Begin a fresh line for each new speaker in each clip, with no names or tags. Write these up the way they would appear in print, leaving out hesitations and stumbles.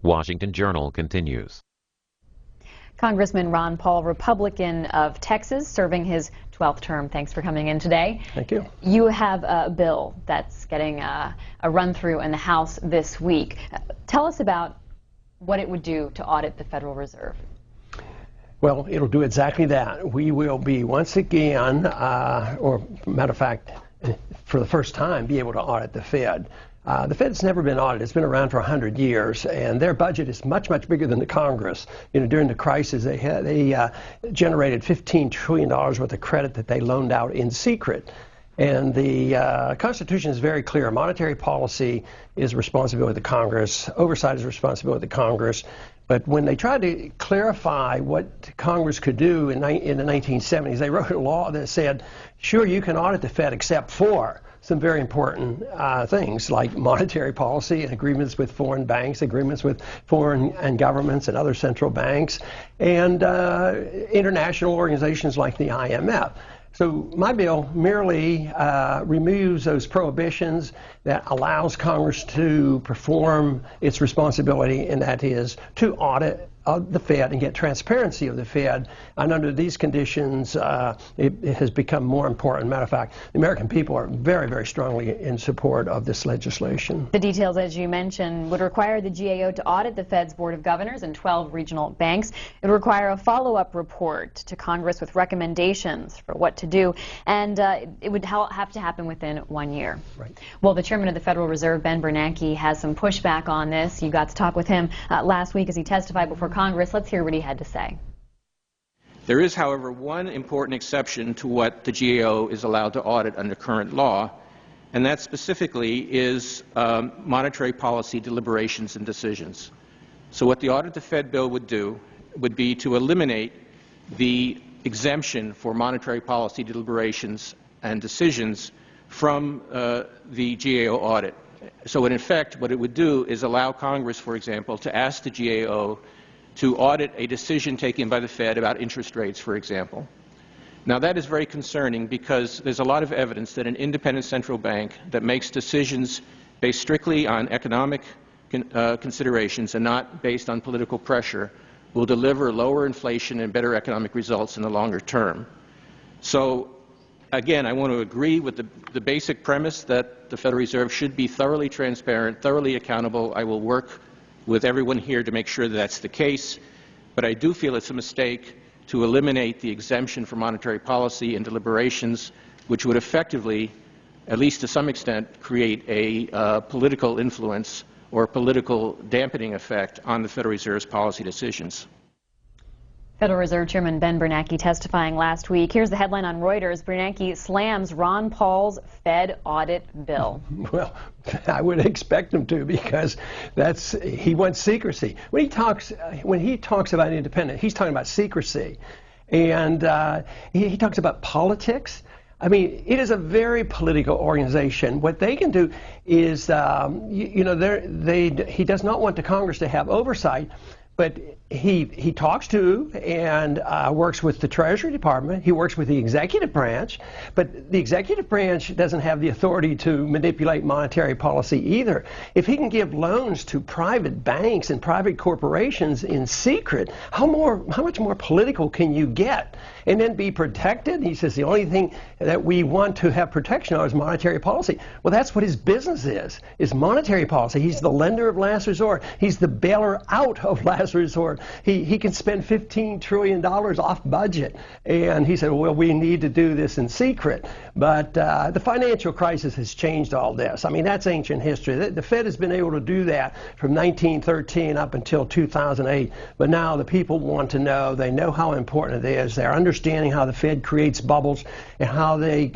Washington Journal continues.
Congressman Ron Paul, Republican of Texas, serving his 12th term. Thanks for coming in today.
Thank you.
You have a bill that's getting a run-through in the House this week. Tell us about what it would do to audit the Federal Reserve.
Well, it'll do exactly that. We will be once again, or matter of fact, for the first time, be able to audit the Fed. The Fed's never been audited. It's been around for 100 years, and their budget is much, much bigger than the Congress. You know, during the crisis, they generated $15 trillion worth of credit that they loaned out in secret. And the Constitution is very clear. Monetary policy is responsibility of the Congress. Oversight is responsibility of the Congress. But when they tried to clarify what Congress could do in the 1970s, they wrote a law that said, sure, you can audit the Fed except for some very important things like monetary policy and agreements with foreign banks, agreements with foreign governments and other central banks, and international organizations like the IMF. So my bill merely removes those prohibitions that allows Congress to perform its responsibility, and that is to audit the Fed and get transparency of the Fed. And under these conditions, it has become more important. Matter of fact, the American people are very, very strongly in support of this legislation.
The details, as you mentioned, would require the GAO to audit the Fed's Board of Governors and 12 regional banks. It would require a follow-up report to Congress with recommendations for what to do, and it would have to happen within 1 year.
Right.
Well, the chairman of the Federal Reserve, Ben Bernanke, has some pushback on this. You got to talk with him last week as he testified before Congress. Let's hear what he had to say.
There is, however, one important exception to what the GAO is allowed to audit under current law, and that specifically is monetary policy deliberations and decisions. So what the Audit the Fed bill would do would be to eliminate the exemption for monetary policy deliberations and decisions from the GAO audit. So in effect, what it would do is allow Congress, for example, to ask the GAO to audit a decision taken by the Fed about interest rates, for example. Now that is very concerning because there's a lot of evidence that an independent central bank that makes decisions based strictly on economic considerations and not based on political pressure will deliver lower inflation and better economic results in the longer term. So again, I want to agree with the basic premise that the Federal Reserve should be thoroughly transparent, thoroughly accountable. I will work with everyone here to make sure that that's the case, but I do feel it's a mistake to eliminate the exemption for monetary policy and deliberations, which would effectively, at least to some extent, create a political influence or political dampening effect on the Federal Reserve's policy decisions.
Federal Reserve Chairman Ben Bernanke testifying last week. Here's the headline on Reuters. Bernanke slams Ron Paul's Fed audit bill.
Well, I would expect him to, because he wants secrecy. When he talks about independence, he's talking about secrecy. And he talks about politics. I mean, it is a very political organization. What they can do is, he does not want the Congress to have oversight, but he talks to and works with the Treasury Department. He works with the executive branch, but the executive branch doesn't have the authority to manipulate monetary policy either. If he can give loans to private banks and private corporations in secret, how much more political can you get? And then be protected? He says the only thing that we want to have protection on is monetary policy. Well, that's what his business is monetary policy. He's the lender of last resort. He's the bailer out of last resort. He can spend $15 trillion off budget. And he said, well, we need to do this in secret. But the financial crisis has changed all this. I mean, that's ancient history. The Fed has been able to do that from 1913 up until 2008. But now the people want to know. They know how important it is. They're understanding how the Fed creates bubbles and how they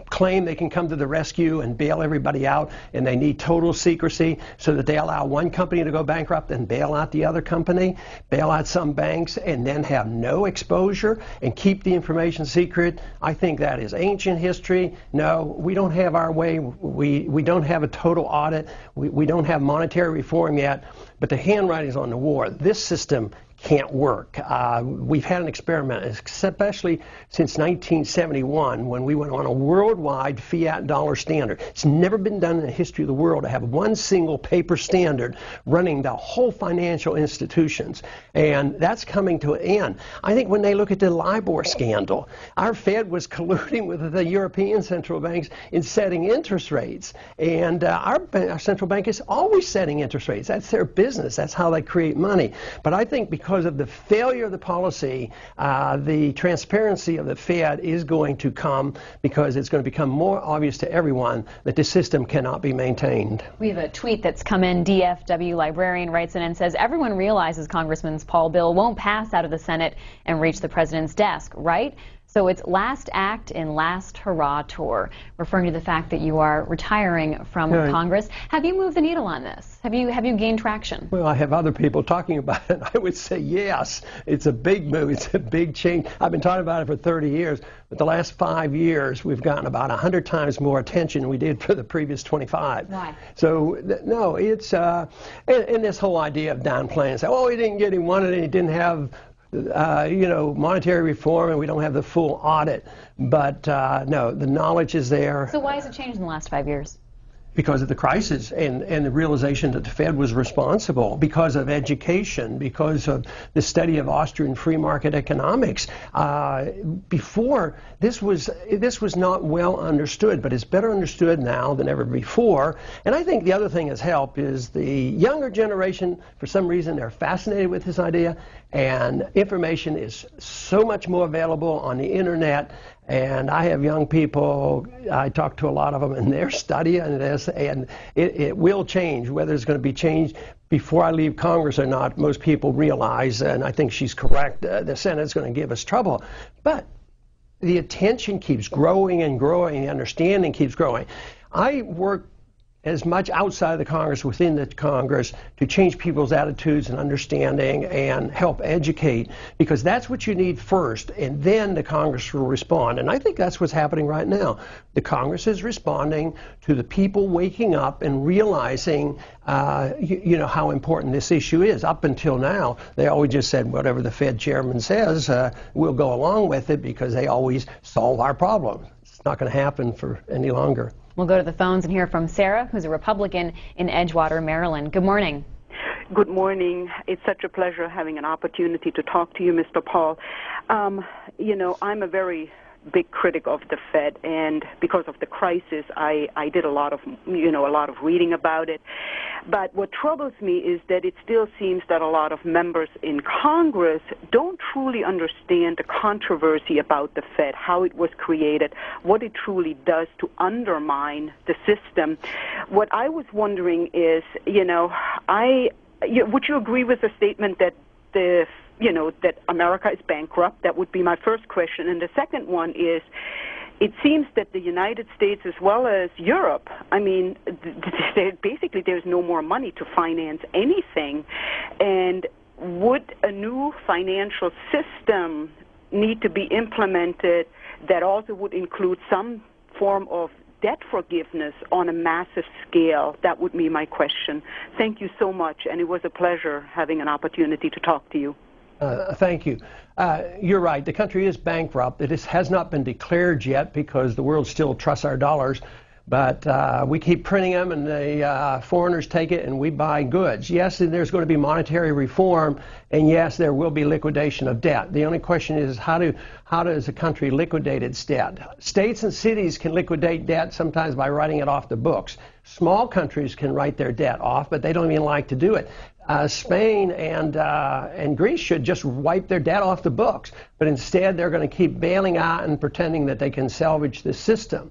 claim they can come to the rescue and bail everybody out. And they need total secrecy so that they allow one company to go bankrupt and bail out the other company, bail out some banks, and then have no exposure and keep the information secret. I think that is ancient history. No, we don't have our way. We don't have a total audit. We don't have monetary reform yet. But the handwriting's on the wall. This system can't work. We've had an experiment, especially since 1971, when we went on a worldwide fiat dollar standard. It's never been done in the history of the world to have one single paper standard running the whole financial institutions, and that's coming to an end. I think when they look at the LIBOR scandal, our Fed was colluding with the European central banks in setting interest rates, and our central bank is always setting interest rates. That's their business. That's how they create money. But I think because of the failure of the policy, the transparency of the Fed is going to come, because it's going to become more obvious to everyone that the system cannot be maintained.
We have a tweet that's come in. DFW Librarian writes in and says, everyone realizes Congressman Paul's bill won't pass out of the Senate and reach the president's desk, right? So it's last act in last hurrah tour, referring to the fact that you are retiring from Congress. Have you moved the needle on this? Have you gained traction?
Well, I have other people talking about it. I would say yes. It's a big move. It's a big change. I've been talking about it for 30 years, but the last 5 years we've gotten about 100 times more attention than we did for the previous 25.
Why?
So, no, it's, and this whole idea of downplaying, say, oh, he didn't get him one and he didn't have monetary reform, and we don't have the full audit. But no, the knowledge is there.
So why has it changed in the last 5 years?
Because of the crisis and the realization that the Fed was responsible, because of education, because of the study of Austrian free market economics. Before, this was not well understood, but it's better understood now than ever before. And I think the other thing that's helped is the younger generation, for some reason, they're fascinated with this idea, and information is so much more available on the internet. And I have young people, I talk to a lot of them, and they're studying this, and it will change. Whether it's going to be changed before I leave Congress or not, most people realize, and I think she's correct, the Senate's going to give us trouble. But the attention keeps growing and growing, the understanding keeps growing. I work as much outside of the Congress, within the Congress, to change people's attitudes and understanding and help educate, because that's what you need first, and then the Congress will respond. And I think that's what's happening right now. The Congress is responding to the people waking up and realizing how important this issue is. Up until now, they always just said whatever the Fed chairman says, we'll go along with it because they always solve our problems. It's not going to happen for any longer.
We'll go to the phones and hear from Sarah, who's a Republican in Edgewater, Maryland. Good morning.
Good morning. It's such a pleasure having an opportunity to talk to you, Mr. Paul. I'm a very big critic of the Fed, and because of the crisis, I did a lot of reading about it. But what troubles me is that it still seems that a lot of members in Congress don't truly understand the controversy about the Fed, how it was created, what it truly does to undermine the system. What I was wondering is, would you agree with the statement that that America is bankrupt? That would be my first question. And the second one is, it seems that the United States as well as Europe, basically there's no more money to finance anything. And would a new financial system need to be implemented that also would include some form of debt forgiveness on a massive scale? That would be my question. Thank you so much, and it was a pleasure having an opportunity to talk to you.
Thank you. You're right. The country is bankrupt. It has not been declared yet because the world still trusts our dollars. But we keep printing them, and the foreigners take it, and we buy goods. Yes, there's going to be monetary reform, and yes, there will be liquidation of debt. The only question is how does a country liquidate its debt? States and cities can liquidate debt sometimes by writing it off the books. Small countries can write their debt off, but they don't even like to do it. Spain and Greece should just wipe their debt off the books, but instead they're going to keep bailing out and pretending that they can salvage the system.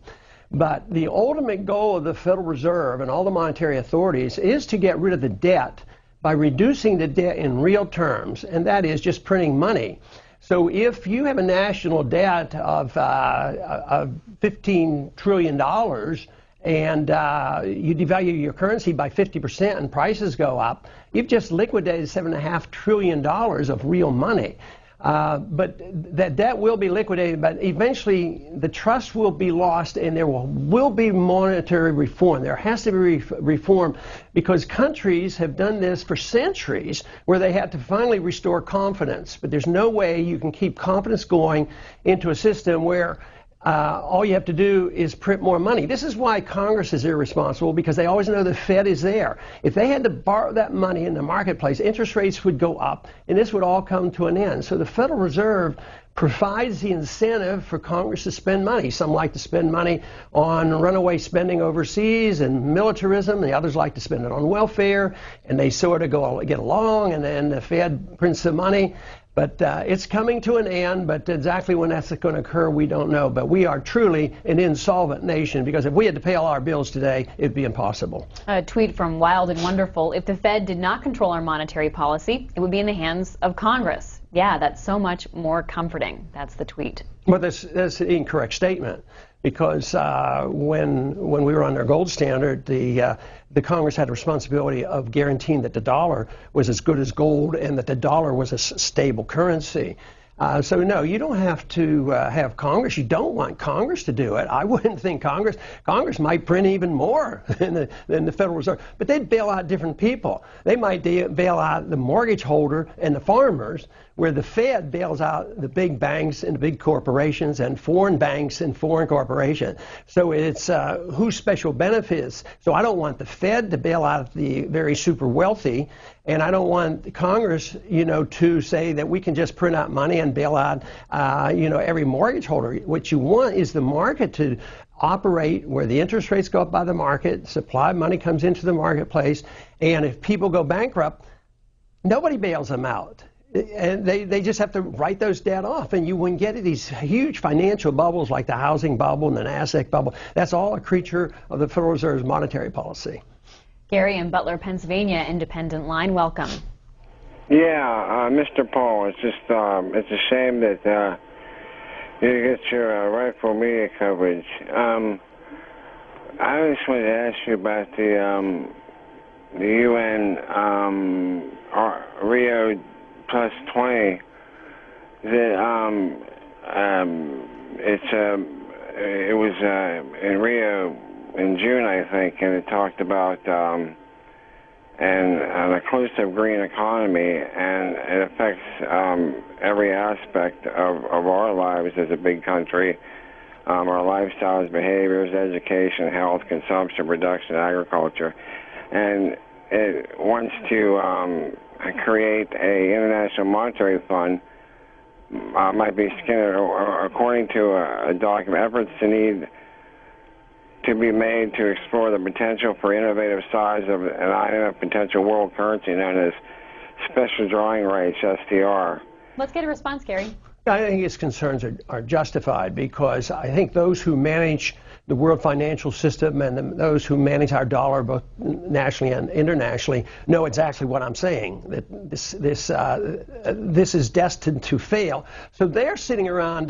But the ultimate goal of the Federal Reserve and all the monetary authorities is to get rid of the debt by reducing the debt in real terms, and that is just printing money. So if you have a national debt of $15 trillion and you devalue your currency by 50% and prices go up, you've just liquidated $7.5 trillion of real money. But that debt will be liquidated, but eventually the trust will be lost and there will be monetary reform. There has to be reform because countries have done this for centuries where they have to finally restore confidence. But there's no way you can keep confidence going into a system where all you have to do is print more money. This is why Congress is irresponsible, because they always know the Fed is there. If they had to borrow that money in the marketplace, interest rates would go up, and this would all come to an end. So the Federal Reserve provides the incentive for Congress to spend money. Some like to spend money on runaway spending overseas and militarism, and the others like to spend it on welfare, and they sort of get along, and then the Fed prints the money. But it's coming to an end, but exactly when that's going to occur, we don't know. But we are truly an insolvent nation, because if we had to pay all our bills today, it'd be impossible.
A tweet from Wild and Wonderful: if the Fed did not control our monetary policy, it would be in the hands of Congress. Yeah, that's so much more comforting. That's the tweet.
Well, that's an incorrect statement, because when we were on our gold standard, the Congress had a responsibility of guaranteeing that the dollar was as good as gold and that the dollar was a stable currency. So no, you don't have to have Congress. You don't want Congress to do it. I wouldn't think Congress might print even more than the Federal Reserve, but they'd bail out different people. They might bail out the mortgage holder and the farmers, where the Fed bails out the big banks and the big corporations and foreign banks and foreign corporations. So it's whose special benefits. So I don't want the Fed to bail out the very super wealthy, and I don't want Congress, to say that we can just print out money and bail out, every mortgage holder. What you want is the market to operate where the interest rates go up by the market, supply of money comes into the marketplace, and if people go bankrupt, nobody bails them out. And they just have to write those debt off, and you wouldn't get these huge financial bubbles like the housing bubble and the NASDAQ bubble. That's all a creature of the Federal Reserve's monetary policy.
Gary in Butler, Pennsylvania, Independent Line, welcome.
Yeah, Mr. Paul, it's just it's a shame that you get your rightful media coverage. I just wanted to ask you about the UN Rio Plus 20. That it was in Rio in June, I think, and it talked about an inclusive green economy, and it affects every aspect of our lives as a big country, our lifestyles, behaviors, education, health, consumption, production, agriculture, and it wants to create a international monetary fund. Might be Skinner, or according to a document, efforts to be made to explore the potential for innovative size of an IMF potential world currency known as special drawing rights, SDR.
Let's get a response, Gary.
I think his concerns are justified, because I think those who manage the world financial system and those who manage our dollar, both nationally and internationally, know exactly what I'm saying, that this is destined to fail. So they're sitting around,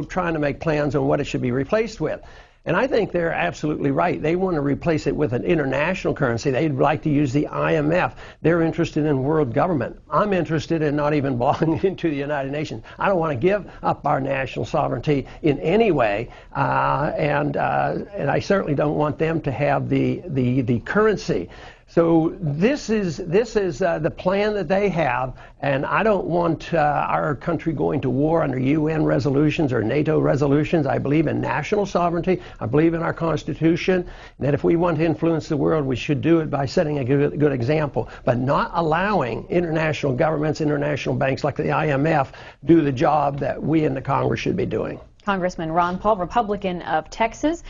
trying to make plans on what it should be replaced with. And I think they're absolutely right. They want to replace it with an international currency. They'd like to use the IMF. They're interested in world government. I'm interested in not even belonging into the United Nations. I don't want to give up our national sovereignty in any way, and I certainly don't want them to have the currency. So this is the plan that they have, and I don't want our country going to war under UN resolutions or NATO resolutions. I believe in national sovereignty. I believe in our Constitution, and that if we want to influence the world, we should do it by setting a good example, but not allowing international governments, international banks like the IMF do the job that we in the Congress should be doing.
Congressman Ron Paul, Republican of Texas,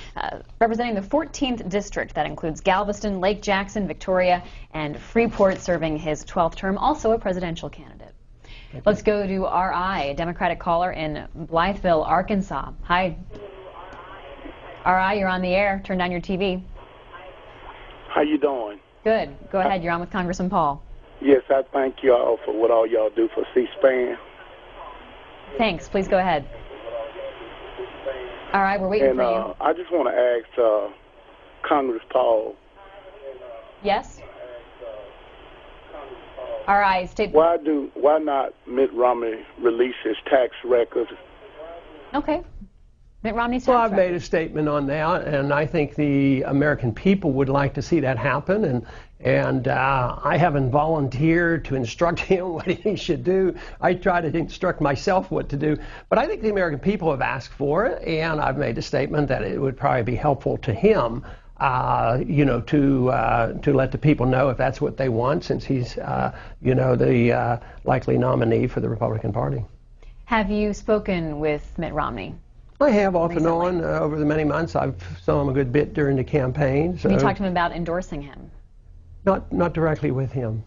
representing the 14th District. That includes Galveston, Lake Jackson, Victoria, and Freeport, serving his 12th term, also a presidential candidate. Let's go to R.I., a Democratic caller in Blytheville, Arkansas. Hi. R.I., you're on the air. Turn down your TV.
How you doing?
Good. Go ahead. You're on with Congressman Paul.
Yes, I thank you all for what all y'all do for C-SPAN.
Thanks. Please go ahead. All right, we're waiting for you.
I just want to ask Congress Paul.
Yes? All right, state.
Why not Mitt Romney release his tax record?
Okay. Mitt Romney's
Well,
tax
I've made a statement on that, and I think the American people would like to see that happen. And I haven't volunteered to instruct him what he should do. I try to instruct myself what to do. But I think the American people have asked for it, and I've made a statement that it would probably be helpful to him, to let the people know if that's what they want, since he's, the likely nominee for the Republican Party.
Have you spoken with Mitt Romney?
I have off
recently?
and on over the many months. I've saw him a good bit during the campaign. So
Have you talked to him about endorsing him?
Not directly with him.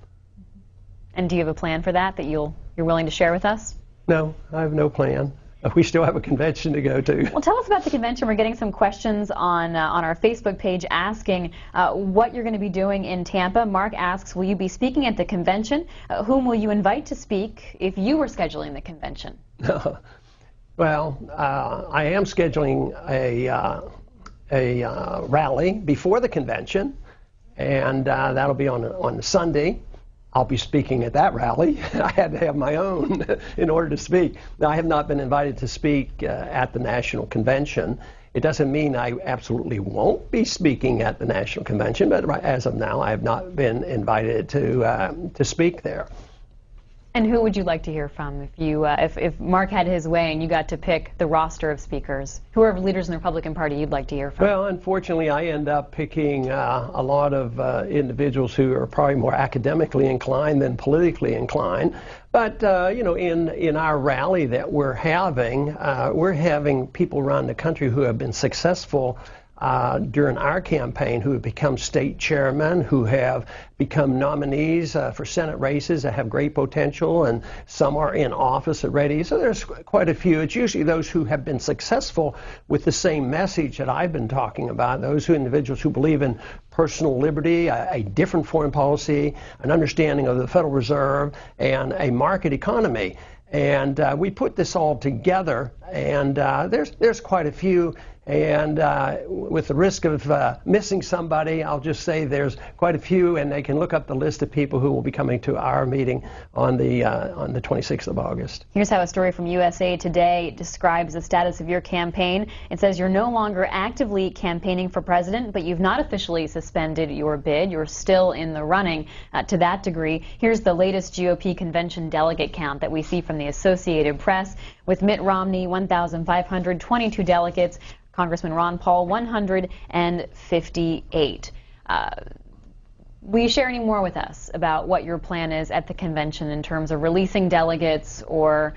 And do you have a plan for that you're willing to share with us?
No, I have no plan. We still have a convention to go to.
Well, tell us about the convention. We're getting some questions on our Facebook page asking what you're going to be doing in Tampa. Mark asks, will you be speaking at the convention? Whom will you invite to speak if you were scheduling the convention?
Well, I am scheduling a rally before the convention, and that'll be on Sunday. I'll be speaking at that rally. I had to have my own in order to speak. Now, I have not been invited to speak at the National Convention. It doesn't mean I absolutely won't be speaking at the National Convention, but as of now, I have not been invited to speak there.
And who would you like to hear from if Mark had his way and you got to pick the roster of speakers? Who are leaders in the Republican Party you'd like to hear from?
Well, unfortunately, I end up picking a lot of individuals who are probably more academically inclined than politically inclined. But, in our rally that we're having people around the country who have been successful during our campaign, who have become state chairmen, who have become nominees for Senate races that have great potential, and some are in office already. So there's quite a few. It's usually those who have been successful with the same message that I've been talking about, individuals who believe in personal liberty, a different foreign policy, an understanding of the Federal Reserve, and a market economy. And we put this all together, and there's quite a few. And with the risk of missing somebody, I'll just say there's quite a few, and they can look up the list of people who will be coming to our meeting on the 26th of August.
Here's how a story from USA Today describes the status of your campaign. It says you're no longer actively campaigning for president, but you've not officially suspended your bid. You're still in the running to that degree. Here's the latest GOP convention delegate count that we see from the Associated Press. With Mitt Romney, 1,522 delegates. Congressman Ron Paul, 158. Will you share any more with us about what your plan is at the convention in terms of releasing delegates or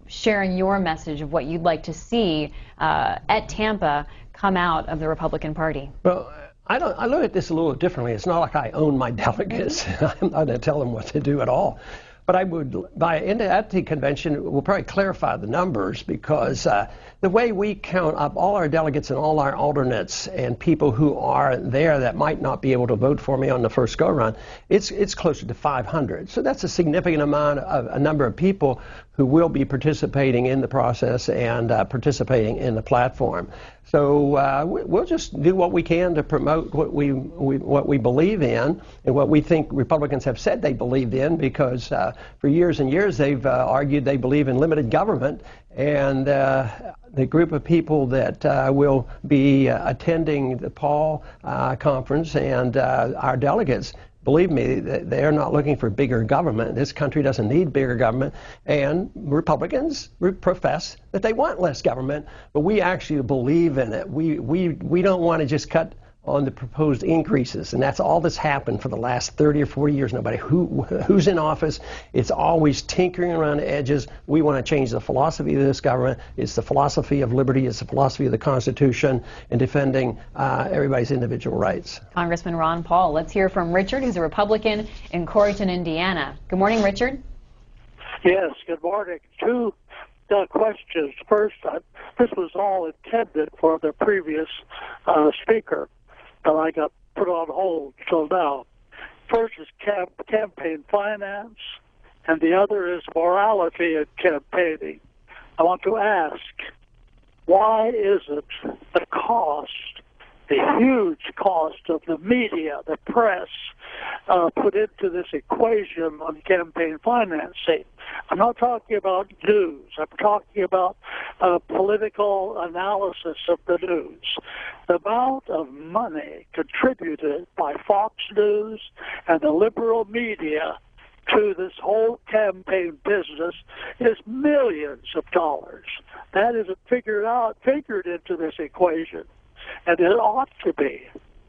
sharing your message of what you'd like to see at Tampa come out of the Republican Party?
Well, I look at this a little differently. It's not like I own my delegates. I'm not going to tell them what to do at all. But I would, at the convention, we'll probably clarify the numbers, because the way we count up all our delegates and all our alternates and people who are there that might not be able to vote for me on the first go-around, it's closer to 500. So that's a significant a number of people who will be participating in the process and participating in the platform. So we'll just do what we can to promote what we believe in and what we think Republicans have said they believe in, because for years and years they've argued they believe in limited government. And the group of people that will be attending the Paul conference and our delegates, believe me, they're not looking for bigger government. This country doesn't need bigger government. And Republicans profess that they want less government, but we actually believe in it. We don't want to just cut on the proposed increases, and that's all that's happened for the last 30 or 40 years. Nobody who's in office, it's always tinkering around the edges. We want to change the philosophy of this government. It's the philosophy of liberty. It's the philosophy of the Constitution and defending everybody's individual rights.
Congressman Ron Paul. Let's hear from Richard, who's a Republican in Corryton, Indiana. Good morning, Richard.
Yes, good morning. Two questions. First, this was all intended for the previous speaker, but I got put on hold till now. First is campaign finance, and the other is morality in campaigning. I want to ask, why is it the cost the huge cost of the media, the press, put into this equation on campaign financing. I'm not talking about news. I'm talking about political analysis of the news. The amount of money contributed by Fox News and the liberal media to this whole campaign business is millions of dollars. That isn't figured into this equation, and it ought to be.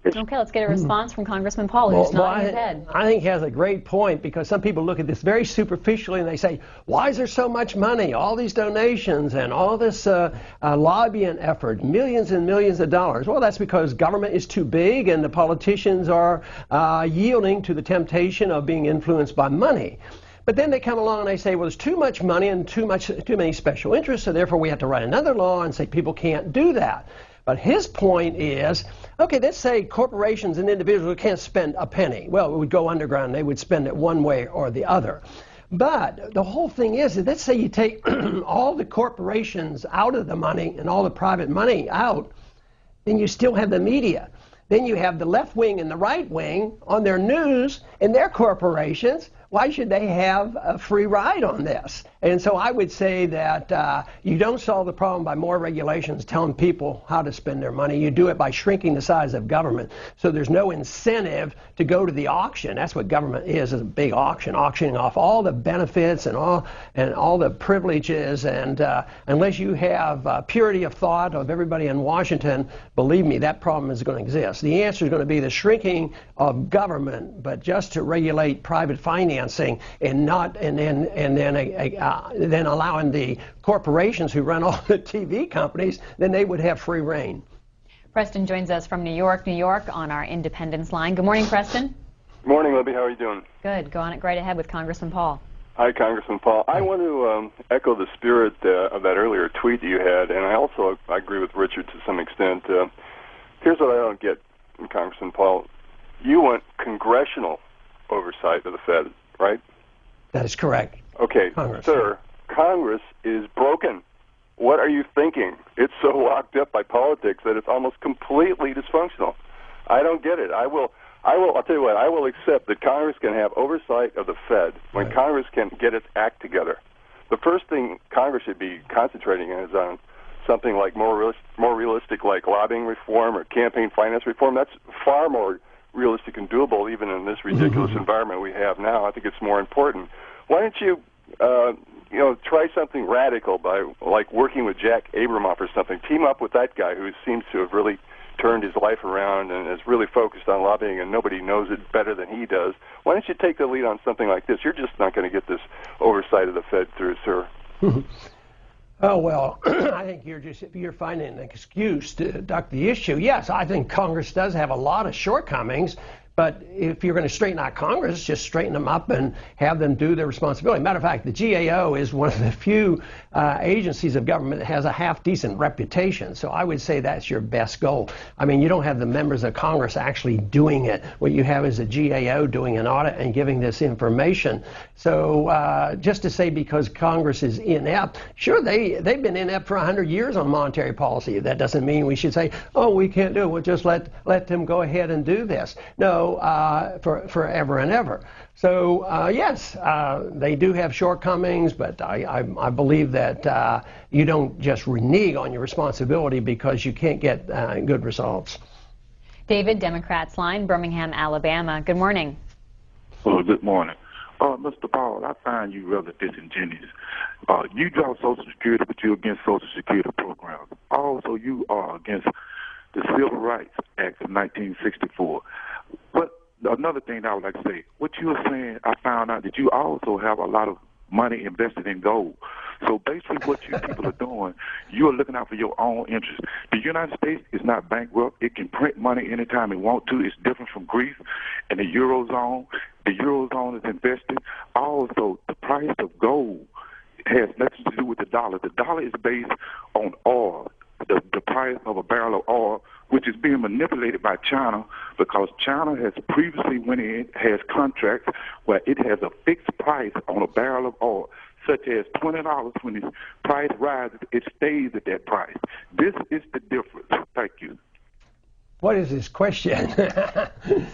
Okay, let's get a response from Congressman Paul, who's nodding his head.
I think he has a great point, because some people look at this very superficially and they say, why is there so much money, all these donations and all this lobbying effort, millions and millions of dollars? Well, that's because government is too big and the politicians are yielding to the temptation of being influenced by money. But then they come along and they say, well, there's too much money and too many special interests, so therefore we have to write another law and say people can't do that. But his point is, okay, let's say corporations and individuals can't spend a penny. Well, it would go underground. They would spend it one way or the other. But the whole thing is, let's say you take all the corporations out of the money and all the private money out, then you still have the media. Then you have the left wing and the right wing on their news and their corporations. Why should they have a free ride on this? And so I would say that you don't solve the problem by more regulations telling people how to spend their money. You do it by shrinking the size of government. So there's no incentive to go to the auction. That's what government is a big auction, auctioning off all the benefits and all the privileges. And unless you have purity of thought of everybody in Washington, believe me, that problem is going to exist. The answer is going to be the shrinking of government, but just to regulate private financing and then allowing the corporations who run all the TV companies, then they would have free reign.
Preston joins us from New York, on our Independence line. Good morning, Preston.
Good morning, Libby. How are you doing?
Good. Go on it right ahead with Congressman Paul.
Hi, Congressman Paul. I want to echo the spirit of that earlier tweet that you had, and I agree with Richard to some extent. Here's what I don't get, Congressman Paul. You want congressional oversight of the Fed, right?
That is correct.
Okay,
Congress.
Sir, Congress is broken. What are you thinking? It's so locked up by politics that it's almost completely dysfunctional. I don't get it. I'll tell you what, I will accept that Congress can have oversight of the Fed when
Right.
Congress can get its act together. The first thing Congress should be concentrating on is on something like more realistic, like lobbying reform or campaign finance reform. That's far more realistic and doable even in this ridiculous environment we have now. I think it's more important. Why don't you try something radical by like working with Jack Abramoff or something. Team up with that guy who seems to have really turned his life around and is really focused on lobbying, and nobody knows it better than he does. Why don't you take the lead on something like this? You're just not going to get this oversight of the Fed through, sir.
Oh, well, I think you're finding an excuse to duck the issue. Yes, I think Congress does have a lot of shortcomings, but if you're going to straighten out Congress, just straighten them up and have them do their responsibility. Matter of fact, the GAO is one of the few agencies of government that has a half-decent reputation, so I would say that's your best goal. I mean, you don't have the members of Congress actually doing it. What you have is a GAO doing an audit and giving this information. So just to say because Congress is inept, sure, they've been inept for 100 years on monetary policy. That doesn't mean we should say, oh, we can't do it. We'll just let them go ahead and do this. No, for forever and ever. So yes, they do have shortcomings, but I believe that you don't just renege on your responsibility because you can't get good results.
David, Democrats line, Birmingham, Alabama. Good morning.
Oh, good morning. Mr. Paul, I find you rather disingenuous. You draw Social Security, but you're against Social Security programs. Also, you are against the Civil Rights Act of 1964. But another thing I would like to say, what you were saying, I found out that you also have a lot of money invested in gold. So basically what you people are doing, you're looking out for your own interests. The United States is not bankrupt. It can print money anytime it wants to. It's different from Greece and the Eurozone. The Eurozone is invested. Also, the price of gold has nothing to do with the dollar. The dollar is based on oil, the price of a barrel of oil, which is being manipulated by China because China has previously has contracts where it has a fixed price on a barrel of oil, such as $20. When its price rises, it stays at that price. This is the difference. Thank you.
What is his question?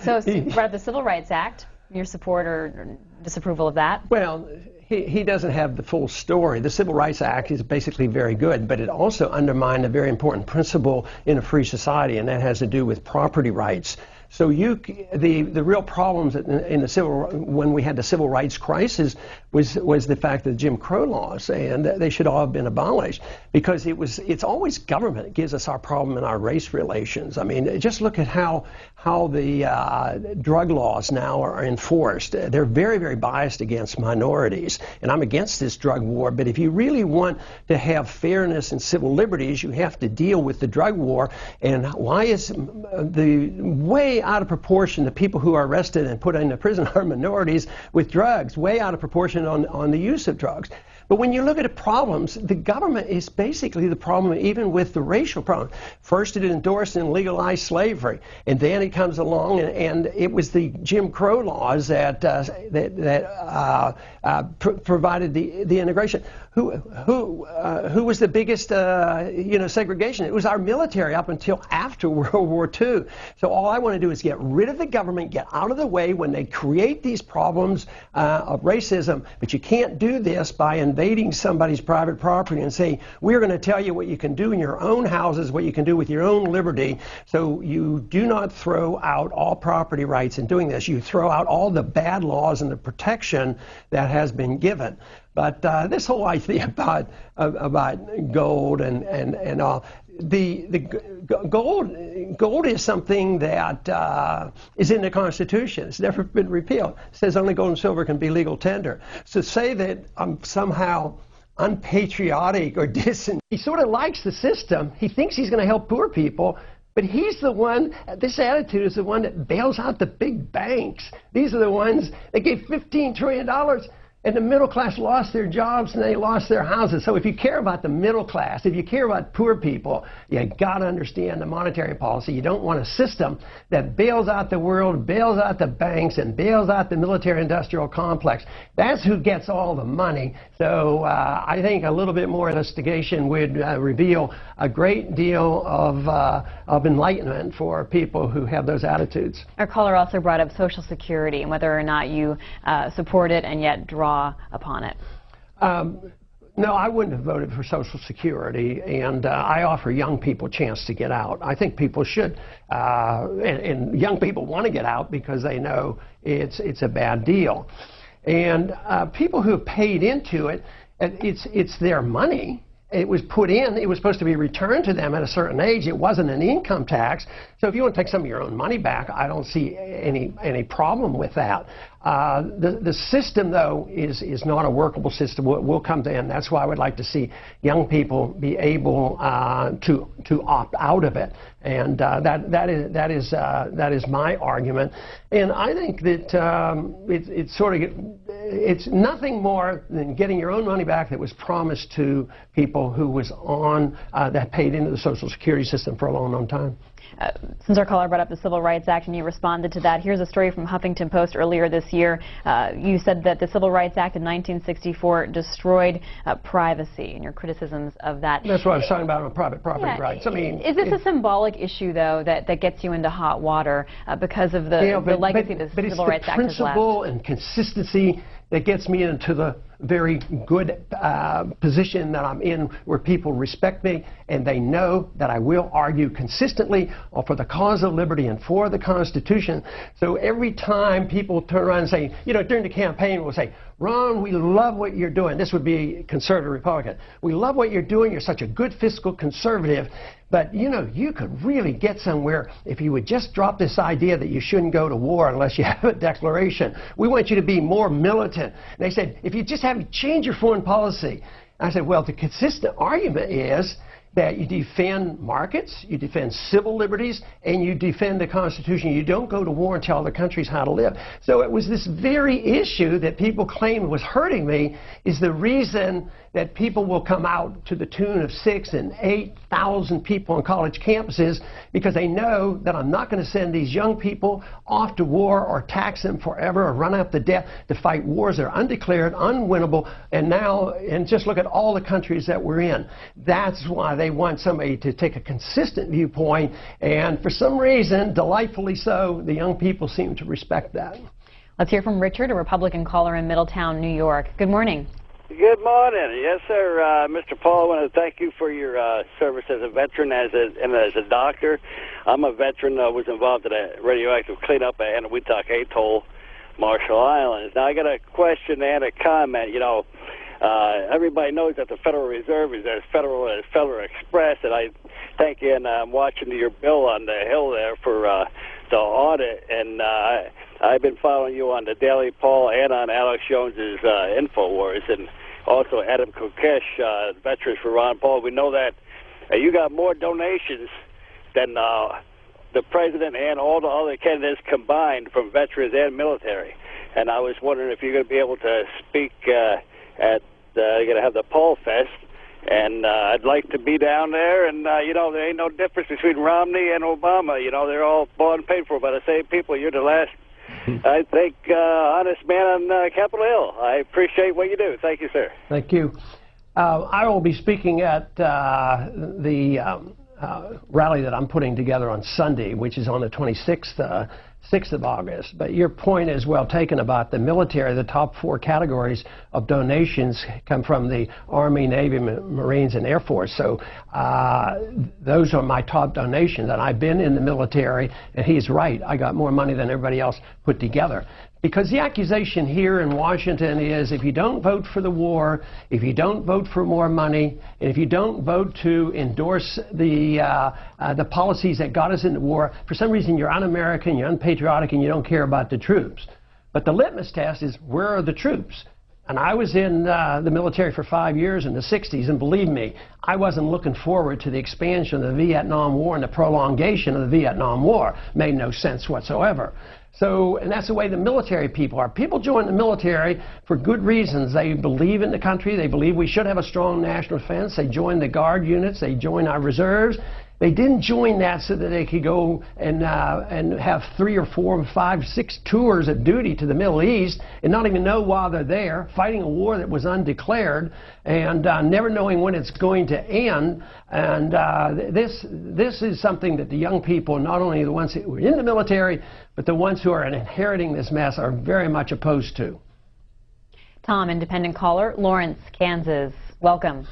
So, brought up the Civil Rights Act, your support or disapproval of that?
Well, he doesn't have the full story. The Civil Rights Act is basically very good, but it also undermined a very important principle in a free society, and that has to do with property rights. So the real problems in the when we had the civil rights crisis was the fact of the Jim Crow laws, and they should all have been abolished, because it's always government that gives us our problem in our race relations. I mean, just look at how the drug laws now are enforced. They're very, very biased against minorities, and I'm against this drug war, but if you really want to have fairness and civil liberties, you have to deal with the drug war. And why is the way out of proportion the people who are arrested and put into prison are minorities with drugs, way out of proportion on the use of drugs. But when you look at the problems, the government is basically the problem, even with the racial problem. First, it endorsed and legalized slavery, and then it comes along, and it was the Jim Crow laws that provided the integration. Who was the biggest segregation? It was our military up until after World War II. So all I want to do is get rid of the government, get out of the way when they create these problems of racism. But you can't do this by invading somebody's private property and say, we're going to tell you what you can do in your own houses, what you can do with your own liberty. So you do not throw out all property rights in doing this. You throw out all the bad laws and the protection that has been given. But this whole idea about gold and all, the gold is something that is in the Constitution. It's never been repealed. It says only gold and silver can be legal tender. So say that I'm somehow unpatriotic or distant. He sort of likes the system. He thinks he's going to help poor people. But he's the one, this attitude is the one that bails out the big banks. These are the ones that gave $15 trillion. And the middle class lost their jobs and they lost their houses. So if you care about the middle class, if you care about poor people, you got to understand the monetary policy. You don't want a system that bails out the world, bails out the banks, and bails out the military-industrial complex. That's who gets all the money. So I think a little bit more investigation would reveal a great deal of enlightenment for people who have those attitudes.
Our caller also brought up Social Security and whether or not you support it and yet draw upon it.
No, I wouldn't have voted for Social Security, and I offer young people a chance to get out. I think people should, and young people want to get out because they know it's a bad deal. And people who have paid into it, it's their money. It was put in, it was supposed to be returned to them at a certain age. It wasn't an income tax. So if you want to take some of your own money back, I don't see any problem with that. The system, though, is not a workable system. We'll come to end. That's why I would like to see young people be able to opt out of it. And that is my argument. And I think that it's nothing more than getting your own money back that was promised to people who was on that paid into the Social Security system for a long, long time.
Since our caller brought up the Civil Rights Act and you responded to that, here's a story from Huffington Post earlier this year. You said that the Civil Rights Act of 1964 destroyed privacy, and your criticisms of that.
That's what I was talking about on private property rights. I mean,
is this a symbolic issue, though, that gets you into hot water because of the legacy the Civil Rights Act has left?
But it's the principle and consistency that gets me into the very good position that I'm in, where people respect me and they know that I will argue consistently for the cause of liberty and for the Constitution. So every time people turn around and say, during the campaign, we'll say, Ron, we love what you're doing. This would be conservative Republican. We love what you're doing. You're such a good fiscal conservative. But, you could really get somewhere if you would just drop this idea that you shouldn't go to war unless you have a declaration. We want you to be more militant. And they said, if you just change your foreign policy. I said, well, the consistent argument is that you defend markets, you defend civil liberties, and you defend the Constitution. You don't go to war and tell other countries how to live. So it was this very issue that people claimed was hurting me is the reason that people will come out to the tune of 6,000 and 8,000 people on college campuses, because they know that I'm not going to send these young people off to war or tax them forever or run up the debt to fight wars that are undeclared, unwinnable, and just look at all the countries that we're in. That's why they they want somebody to take a consistent viewpoint, and for some reason, delightfully so, the young people seem to respect that.
Let's hear from Richard, a Republican caller in Middletown, New York. Good morning.
Good morning. Yes, sir. Mr. Paul, I want to thank you for your service as a veteran and as a doctor. I'm a veteran. Was involved in a radioactive cleanup at Eniwetok Atoll, Marshall Islands. Now, I got a question and a comment. You know, everybody knows that the Federal Reserve is as federal as Federal Express, and I thank you, and I'm watching your bill on the Hill there for the audit, and I've been following you on the Daily Paul and on Alex Jones's InfoWars, and also Adam Kokesh, Veterans for Ron Paul. We know that you got more donations than the president and all the other candidates combined from veterans and military. And I was wondering if you're going to be able to speak you're going to have the Paul Fest, and I'd like to be down there. And, you know, there ain't no difference between Romney and Obama. You know, they're all bought and paid for by the same people. You're the last, I think, honest man on Capitol Hill. I appreciate what you do. Thank you, sir.
Thank you. I will be speaking at the rally that I'm putting together on Sunday, which is on the 26th, 6th of August. But your point is well taken about the military. The top 4 categories of donations come from the Army, Navy, Marines, and Air Force. So those are my top donations. And I've been in the military, and he's right. I got more money than everybody else put together. Because the accusation here in Washington is if you don't vote for the war, if you don't vote for more money, and if you don't vote to endorse the policies that got us into war, for some reason you're un-American, you're unpatriotic, and you don't care about the troops. But the litmus test is, where are the troops? And I was in the military for 5 years in the 60s, and believe me, I wasn't looking forward to the expansion of the Vietnam War and the prolongation of the Vietnam War. Made no sense whatsoever. So, and that's the way the military people are. People join the military for good reasons. They believe in the country. They believe we should have a strong national defense. They join the Guard units. They join our reserves. They didn't join that so that they could go and have 3 or 4 or 5, 6 tours of duty to the Middle East and not even know while they're there, fighting a war that was undeclared and never knowing when it's going to end. And this is something that the young people, not only the ones who were in the military, but the ones who are inheriting this mess, are very much opposed to.
Tom, independent caller, Lawrence, Kansas. Welcome.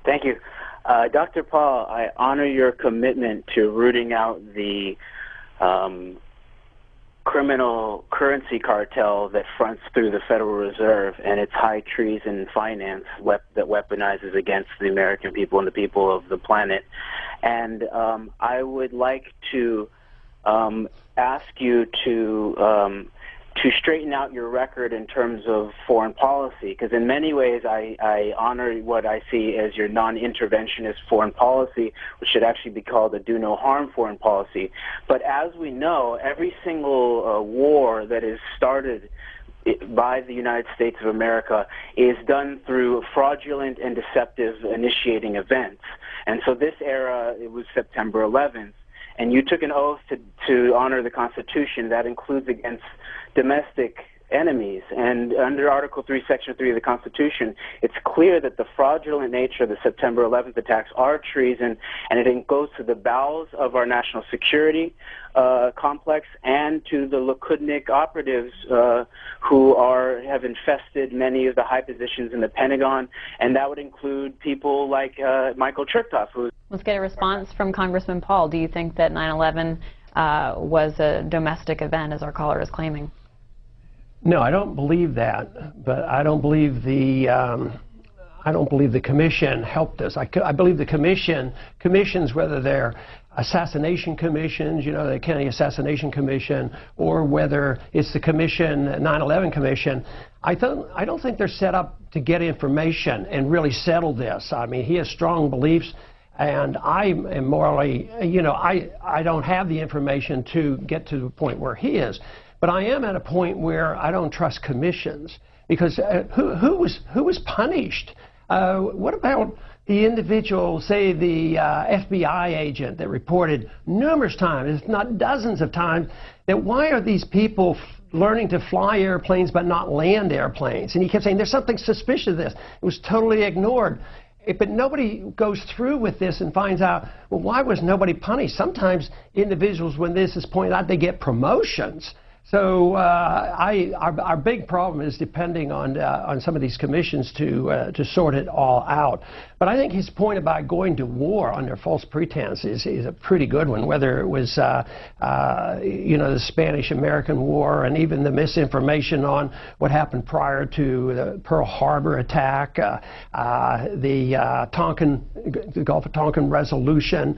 Thank you. Dr. Paul, I honor your commitment to rooting out the criminal currency cartel that fronts through the Federal Reserve and its high treason finance that weaponizes against the American people and the people of the planet. And I would like to ask you to straighten out your record in terms of foreign policy, because in many ways I honor what I see as your non-interventionist foreign policy, which should actually be called a do-no-harm foreign policy. But as we know, every single war that is started by the United States of America is done through fraudulent and deceptive initiating events. And so this era, it was September 11th. And you took an oath to honor the Constitution. That includes against domestic enemies. And under Article 3, Section 3 of the Constitution, it's clear that the fraudulent nature of the September 11th attacks are treason, and it goes to the bowels of our national security complex and to the Likudnik operatives who have infested many of the high positions in the Pentagon, and that would include people like Michael Chertoff.
Let's get a response from Congressman Paul. Do you think that 9/11 was a domestic event, as our caller is claiming?
No, I don't believe that, but I don't believe the commission helped us. I believe the commissions, whether they're assassination commissions, you know, the Kennedy Assassination Commission, or whether it's the commission, 9/11 commission, I don't think they're set up to get information and really settle this. I mean, he has strong beliefs, and I am morally, you know, I don't have the information to get to the point where he is. But I am at a point where I don't trust commissions, because who was punished? What about the individual, say the FBI agent that reported numerous times, if not dozens of times, that why are these people learning to fly airplanes but not land airplanes? And he kept saying there's something suspicious of this. It was totally ignored. But nobody goes through with this and finds out, well, why was nobody punished? Sometimes individuals, when this is pointed out, they get promotions. So our big problem is depending on some of these commissions to sort it all out. But I think his point about going to war under false pretense is a pretty good one, whether it was the Spanish-American War and even the misinformation on what happened prior to the Pearl Harbor attack, the Gulf of Tonkin resolution,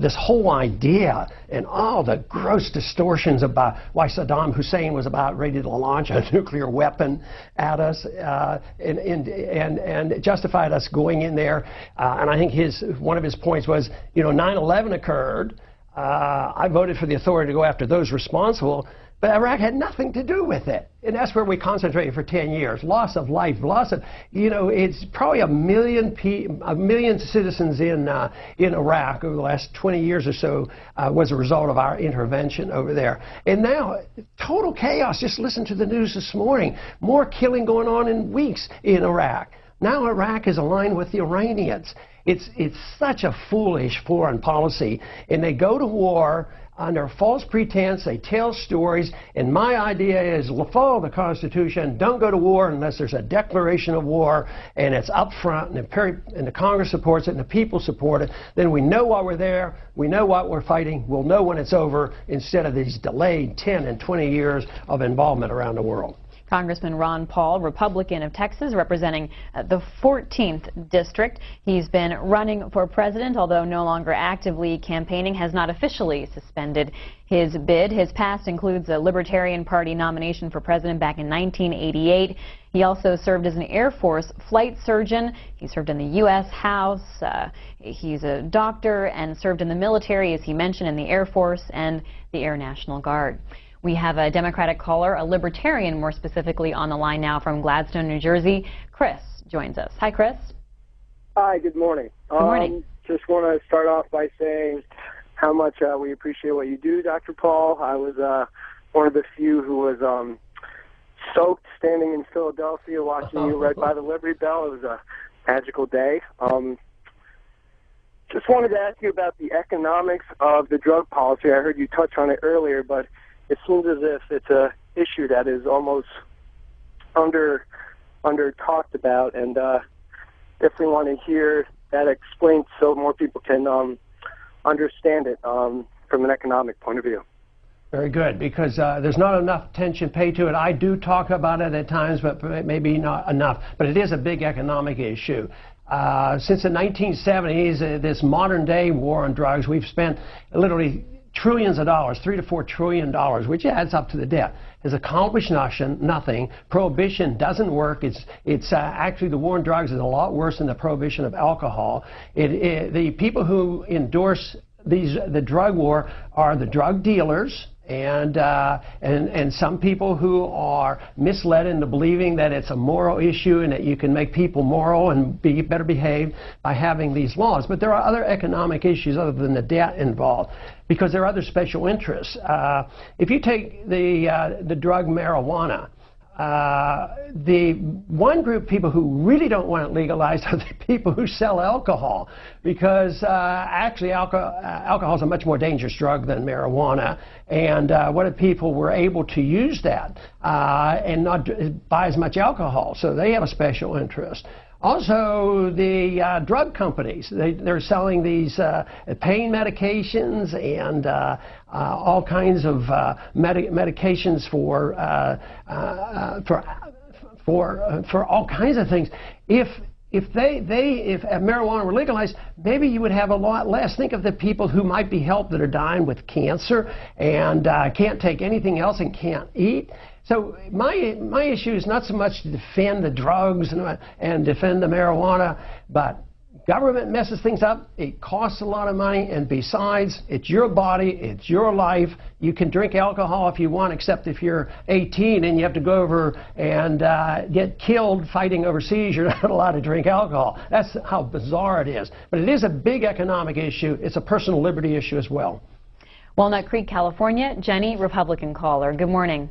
this whole idea and all the gross distortions about why Saddam Hussein was about ready to launch a nuclear weapon at us and justified us going in there. And I think one of his points was, 9/11 occurred. I voted for the authority to go after those responsible, but Iraq had nothing to do with it. And that's where we concentrated for 10 years. Loss of life, loss of, it's probably a million citizens in Iraq over the last 20 years or so was a result of our intervention over there. And now, total chaos. Just listen to the news this morning. More killing going on in weeks in Iraq. Now Iraq is aligned with the Iranians. It's such a foolish foreign policy, and they go to war under false pretense. They tell stories, and my idea is follow the Constitution. Don't go to war unless there's a declaration of war, and it's up front, and the Congress supports it, and the people support it. Then we know why we're there. We know what we're fighting. We'll know when it's over, instead of these delayed 10 and 20 years of involvement around the world.
Congressman Ron Paul, Republican of Texas, representing the 14th District. He's been running for president, although no longer actively campaigning, has not officially suspended his bid. His past includes a Libertarian Party nomination for president back in 1988. He also served as an Air Force flight surgeon. He served in the U.S. House. He's a doctor and served in the military, as he mentioned, in the Air Force and the Air National Guard. We have a Democratic caller, a Libertarian more specifically, on the line now from Gladstone, New Jersey. Chris joins us. Hi, Chris.
Hi, good morning.
Good morning.
Just want to start off by saying how much we appreciate what you do, Dr. Paul. I was one of the few who was soaked standing in Philadelphia watching you right by the Liberty Bell. It was a magical day. Just wanted to ask you about the economics of the drug policy. I heard you touch on it earlier, but it seems as if it's an issue that is almost under talked about, and if we want to hear that explained so more people can understand it from an economic point of view.
Very good, because there's not enough attention paid to it. I do talk about it at times, but maybe not enough. But it is a big economic issue. Since the 1970s, this modern day war on drugs, we've spent literally trillions of dollars, $3 to $4 trillion, which adds up to the debt. Has accomplished nothing. Prohibition doesn't work. It's actually, the war on drugs is a lot worse than the prohibition of alcohol. The people who endorse the drug war are the drug dealers, and some people who are misled into believing that it's a moral issue and that you can make people moral and be better behaved by having these laws. But there are other economic issues other than the debt involved, because there are other special interests. If you take the drug marijuana, the one group of people who really don't want it legalized are the people who sell alcohol, because actually alcohol is a much more dangerous drug than marijuana, and what if people were able to use that and not buy as much alcohol? So they have a special interest. Also, the drug companies, they're selling these pain medications and all kinds of medications for all kinds of things. If marijuana were legalized, maybe you would have a lot less. Think of the people who might be helped that are dying with cancer and can't take anything else and can't eat. So my issue is not so much to defend the drugs and defend the marijuana, but government messes things up. It costs a lot of money, and besides, it's your body, it's your life. You can drink alcohol if you want, except if you're 18 and you have to go over and get killed fighting overseas, you're not allowed to drink alcohol. That's how bizarre it is. But it is a big economic issue. It's a personal liberty issue as well.
Walnut Creek, California. Jenny, Republican caller. Good morning.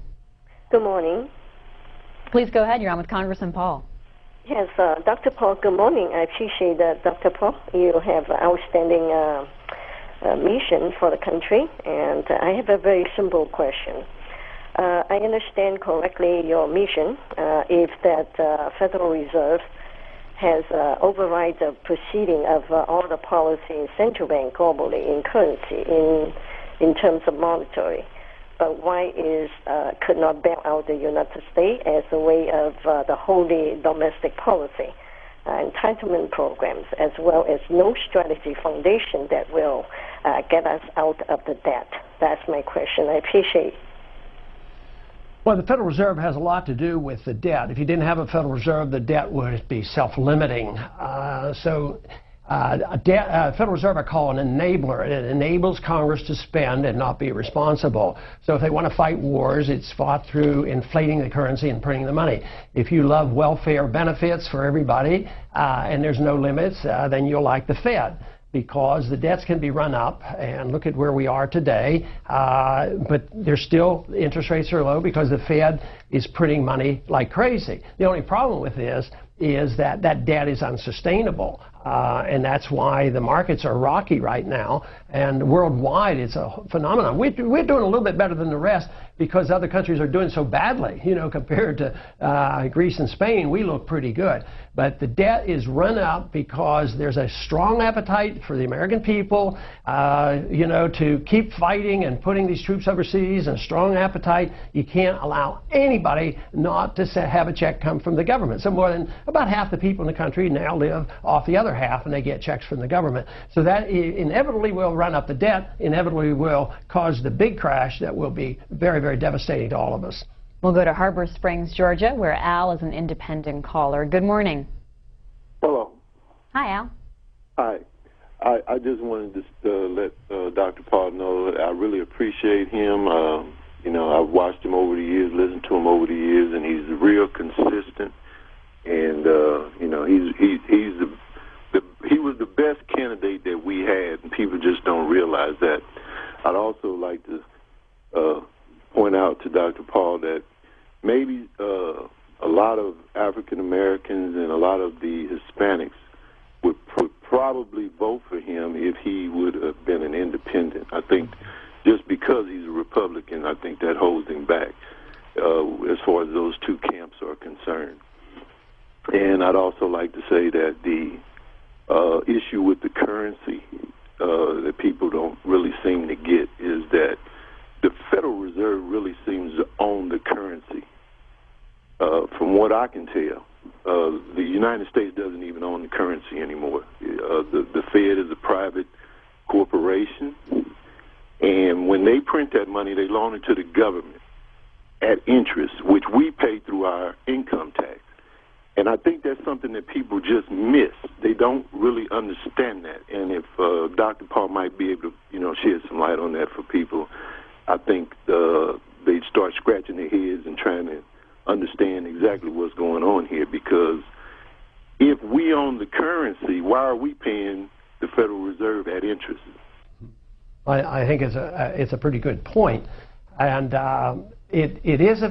Good morning.
Please go ahead. You're on with Congressman Paul.
Yes, Dr. Paul, good morning. I appreciate that, Dr. Paul. You have an outstanding mission for the country, and I have a very simple question. I understand correctly your mission if that Federal Reserve has override the proceeding of all the policy in central bank globally in currency in terms of monetary. But why could not bail out the United States as a way of the wholly domestic policy, entitlement programs, as well as no strategy foundation that will get us out of the debt? That's my question. I appreciate it.
Well, the Federal Reserve has a lot to do with the debt. If you didn't have a Federal Reserve, the debt would be self-limiting. Federal Reserve I call an enabler. It enables Congress to spend and not be responsible. So if they want to fight wars, it's fought through inflating the currency and printing the money. If you love welfare benefits for everybody and there's no limits, then you'll like the Fed, because the debts can be run up, and look at where we are today, but there's still, interest rates are low because the Fed is printing money like crazy. The only problem with this is that that debt is unsustainable, and that's why the markets are rocky right now, and worldwide it's a phenomenon. We're doing a little bit better than the rest because other countries are doing so badly, you know, compared to Greece and Spain. We look pretty good, but the debt is run up because there's a strong appetite for the American people, you know, to keep fighting and putting these troops overseas, and a strong appetite. You can't allow anybody not to have a check come from the government. So more than about half the people in the country now live off the other half, and they get checks from the government. So that inevitably will run up the debt, inevitably will cause the big crash that will be very, very devastating to all of us.
We'll go to Harbor Springs, Georgia, where Al is an independent caller. Good morning.
Hello.
Hi, Al.
Hi. I just wanted to let Dr. Paul know that I really appreciate him. You know, I've watched him over the years, listened to him over the years, and he's real consistent. And you know, he was the best candidate that we had, and people just don't realize that. I'd also like to point out to Dr. Paul that maybe a lot of African Americans and a lot of the Hispanics would probably vote for him if he would have been an independent. I think just because he's a Republican, I think that holds him back as far as those two camps are concerned. And I'd also like to say that the issue with the currency that people don't really seem to get is that the Federal Reserve really seems to own the currency. From what I can tell, the United States doesn't even own the currency anymore. The Fed is a private corporation, and when they print that money, they loan it to the government at interest, which we pay through our income tax. And I think that's something that people just miss. They don't really understand that. And if Dr. Paul might be able to, you know, shed some light on that for people, I think they'd start scratching their heads and trying to understand exactly what's going on here. Because if we own the currency, why are we paying the Federal Reserve at interest?
I think it's a pretty good point, and it is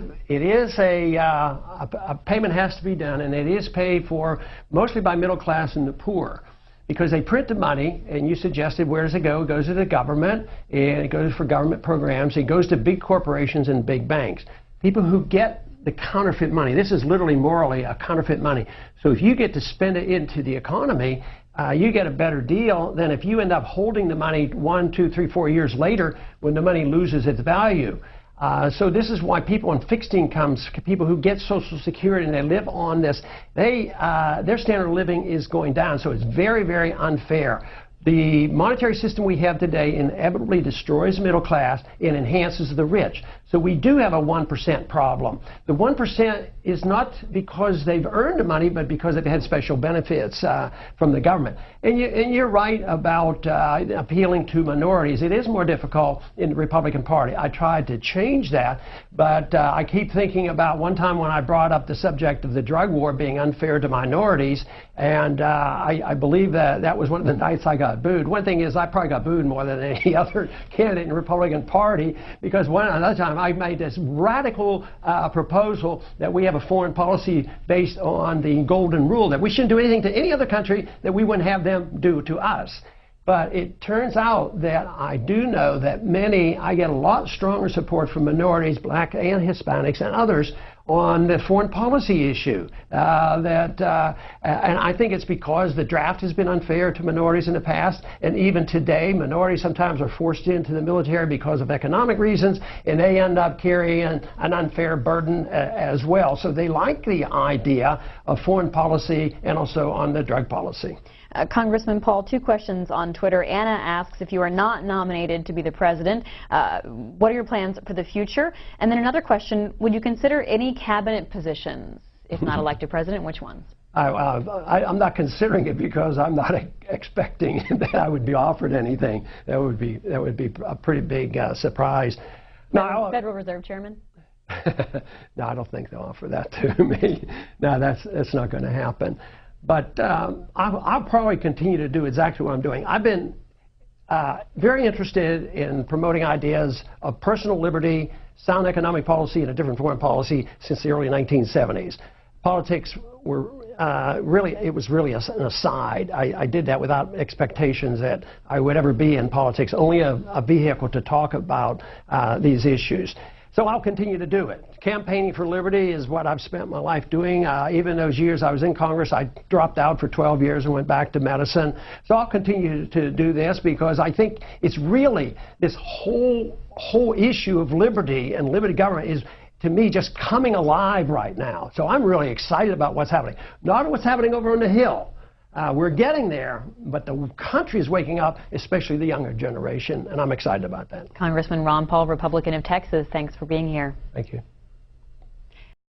a payment has to be done, and it is paid for mostly by middle class and the poor, because they print the money, and you suggested where does it go? It goes to the government, and it goes for government programs. It goes to big corporations and big banks. People who get the counterfeit money. This is literally morally a counterfeit money. So if you get to spend it into the economy, you get a better deal than if you end up holding the money 1, 2, 3, 4 years later when the money loses its value. So this is why people on fixed incomes, people who get Social Security and they live on this, their standard of living is going down. So it's very, very unfair. The monetary system we have today inevitably destroys the middle class and enhances the rich. So we do have a 1% problem. The 1% is not because they've earned the money, but because they've had special benefits from the government. And you're right about appealing to minorities. It is more difficult in the Republican Party. I tried to change that, but I keep thinking about one time when I brought up the subject of the drug war being unfair to minorities, and I believe that was one of the nights I got booed. One thing is I probably got booed more than any other candidate in the Republican Party, because another time I made this radical proposal that we have a foreign policy based on the golden rule, that we shouldn't do anything to any other country that we wouldn't have them do to us. But it turns out that I do know that I get a lot stronger support from minorities, black and Hispanics and others, on the foreign policy issue. And I think it's because the draft has been unfair to minorities in the past, and even today, minorities sometimes are forced into the military because of economic reasons, and they end up carrying an unfair burden as well. So they like the idea of foreign policy and also on the drug policy.
Congressman Paul, 2 questions on Twitter. Anna asks, if you are not nominated to be the president, what are your plans for the future? And then another question, would you consider any cabinet positions if not elected president? Which ones?
I'm not considering it because I'm not expecting that I would be offered anything. That would be a pretty big surprise.
Federal Reserve Chairman?
No, I don't think they'll offer that to me. No, that's not going to happen. But I'll probably continue to do exactly what I'm doing. I've been very interested in promoting ideas of personal liberty, sound economic policy, and a different foreign policy since the early 1970s. Politics were it was really an aside. I did that without expectations that I would ever be in politics, only a vehicle to talk about these issues. So I'll continue to do it. Campaigning for liberty is what I've spent my life doing. Even those years I was in Congress, I dropped out for 12 years and went back to medicine. So I'll continue to do this because I think it's really this whole issue of liberty and liberty government is, to me, just coming alive right now. So I'm really excited about what's happening. Not what's happening over on the Hill. We're getting there, but the country is waking up, especially the younger generation, and I'm excited about that.
Congressman Ron Paul, Republican of Texas, thanks for being here.
Thank you.